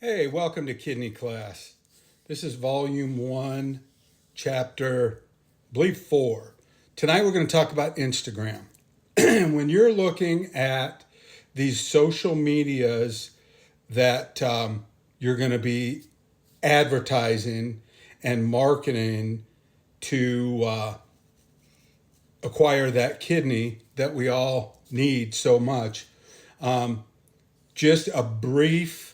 Hey, welcome to Kidney Class. This is Volume 1, Chapter, I believe 4. Tonight we're going to talk about Instagram. When you're looking at these social medias that you're going to be advertising and marketing to acquire that kidney that we all need so much, just a brief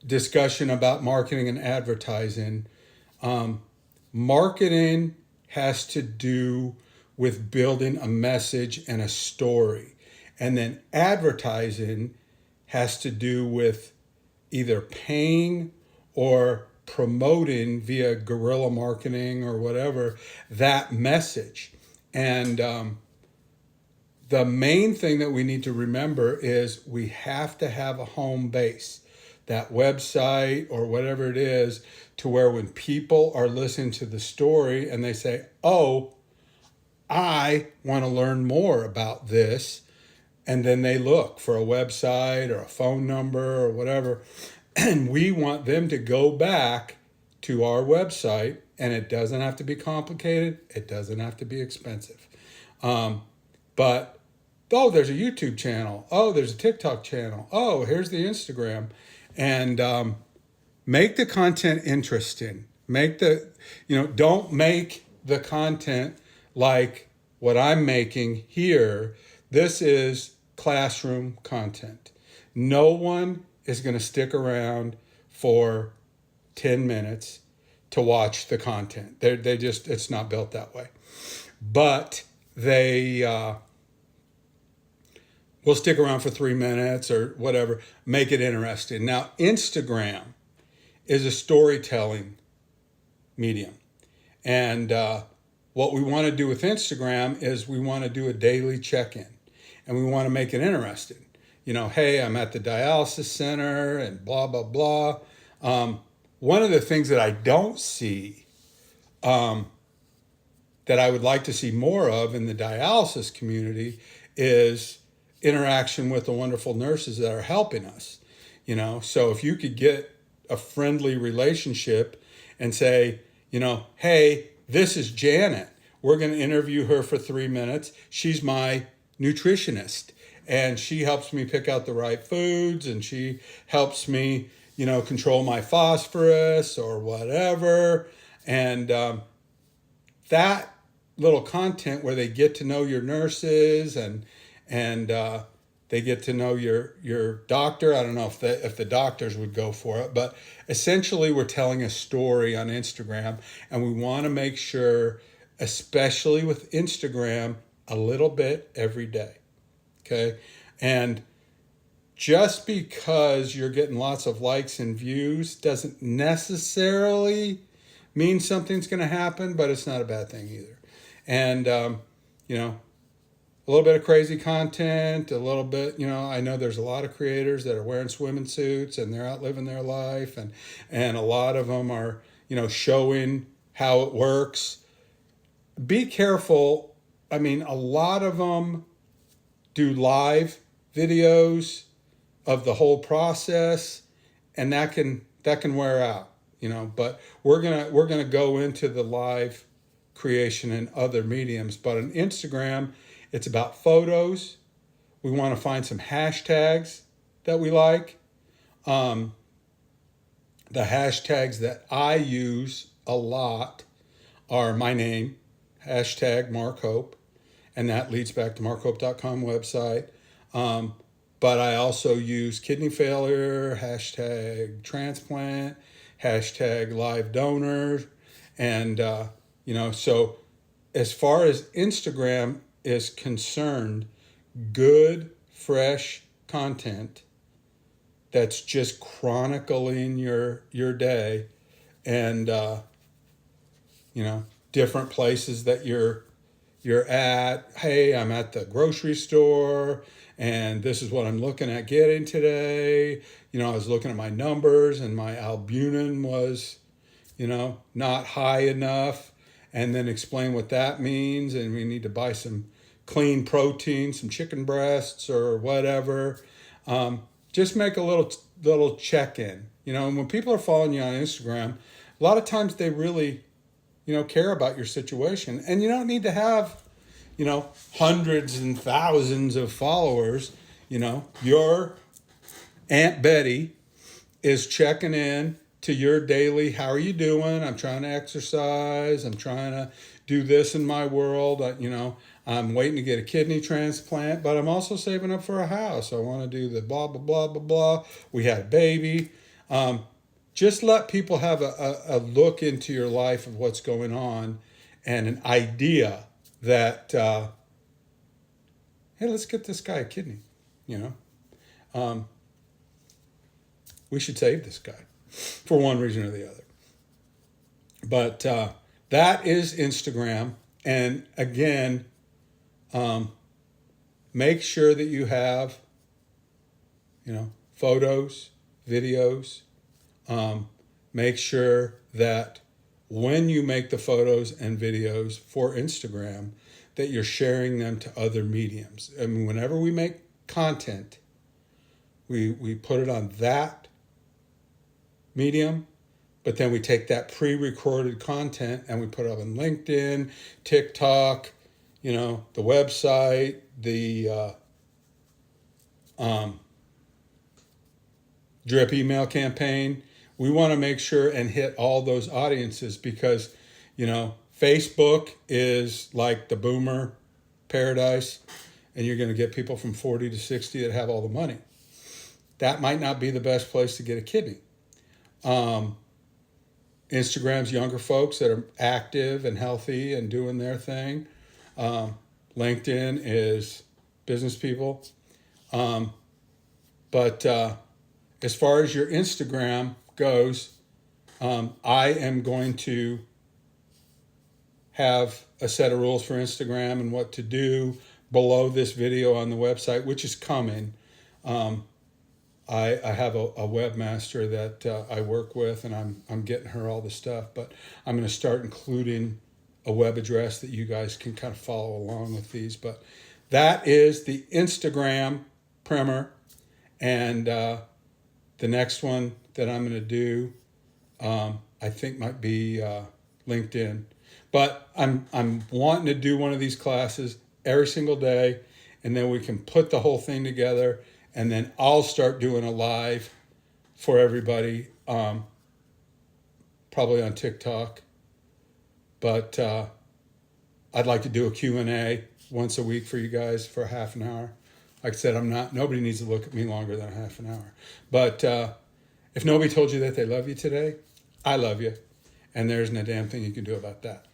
discussion about marketing and advertising. Marketing has to do with building a message and a story. And then advertising has to do with either paying or promoting via guerrilla marketing or whatever that message. And the main thing that we need to remember is we have to have a home base, that website or whatever it is, to where when people are listening to the story and they say, oh, I want to learn more about this, and then they look for a website or a phone number or whatever, and we want them to go back to our website, and it doesn't have to be complicated, it doesn't have to be expensive. But oh, there's a YouTube channel. Oh, there's a TikTok channel. Oh, here's the Instagram. And make the content interesting. Don't make the content like what I'm making here. This is classroom content. No one is going to stick around for 10 minutes to watch the content. It's not built that way. But they will stick around for 3 minutes or whatever, make it interesting. Now, Instagram is a storytelling medium. And what we want to do with Instagram is we want to do a daily check-in, and we want to make it interesting. Hey, I'm at the dialysis center and blah, blah, blah. One of the things that I don't see that I would like to see more of in the dialysis community is interaction with the wonderful nurses that are helping us. So if you could get a friendly relationship and say, hey, this is Janet. We're going to interview her for 3 minutes. She's my nutritionist, and she helps me pick out the right foods, and she helps me, control my phosphorus or whatever. And that little content where they get to know your nurses and they get to know your doctor. I don't know if the doctors would go for it, but essentially we're telling a story on Instagram, and we want to make sure, especially with Instagram, a little bit every day. Okay. And just because you're getting lots of likes and views doesn't necessarily mean something's going to happen, but it's not a bad thing either. And, a little bit of crazy content, a little bit, I know there's a lot of creators that are wearing swimming suits and they're out living their life, and a lot of them are, showing how it works. Be careful. I mean, a lot of them do live videos of the whole process, and that can wear out, but we're gonna go into the live creation in other mediums. But on Instagram, it's about photos. We want to find some hashtags that we like. The hashtags that I use a lot are my name, hashtag Mark Hope, and that leads back to markhope.com website. But I also use kidney failure, hashtag transplant, hashtag live donor. And, so as far as Instagram is concerned, good, fresh content that's just chronicling your day, and different places that you're at. Hey, I'm at the grocery store, and this is what I'm looking at getting today. I was looking at my numbers, and my albumin was, not high enough. And then explain what that means, and we need to buy some clean protein, some chicken breasts or whatever. just make a little check-in. And when people are following you on Instagram, a lot of times they really, care about your situation. And you don't need to have, hundreds and thousands of followers. Your Aunt Betty is checking in to your daily, how are you doing? I'm trying to exercise. I'm trying to do this in my world. I'm waiting to get a kidney transplant, but I'm also saving up for a house. I want to do the blah, blah, blah, blah, blah. We had a baby. Just let people have a look into your life of what's going on and an idea that, hey, let's get this guy a kidney, we should save this guy for one reason or the other. But that is Instagram. And again, make sure that you have, photos, videos. Make sure that when you make the photos and videos for Instagram, that you're sharing them to other mediums. I mean, whenever we make content, we put it on that medium, but then we take that pre-recorded content and we put it up on LinkedIn, TikTok, the website, the drip email campaign. We want to make sure and hit all those audiences because, Facebook is like the boomer paradise, and you're going to get people from 40 to 60 that have all the money. That might not be the best place to get a kidney. Instagram's younger folks that are active and healthy and doing their thing. LinkedIn is business people. But as far as your Instagram goes, I am going to have a set of rules for Instagram and what to do below this video on the website, which is coming. I have a webmaster that I work with, and I'm getting her all the stuff, but I'm going to start including a web address that you guys can kind of follow along with these. But that is the Instagram primer, and the next one that I'm going to do, I think might be LinkedIn. But I'm wanting to do one of these classes every single day, and then we can put the whole thing together. And then I'll start doing a live for everybody, probably on TikTok. But I'd like to do a Q&A once a week for you guys for half an hour. Like I said, nobody needs to look at me longer than a half an hour. But if nobody told you that they love you today, I love you. And there's no damn thing you can do about that.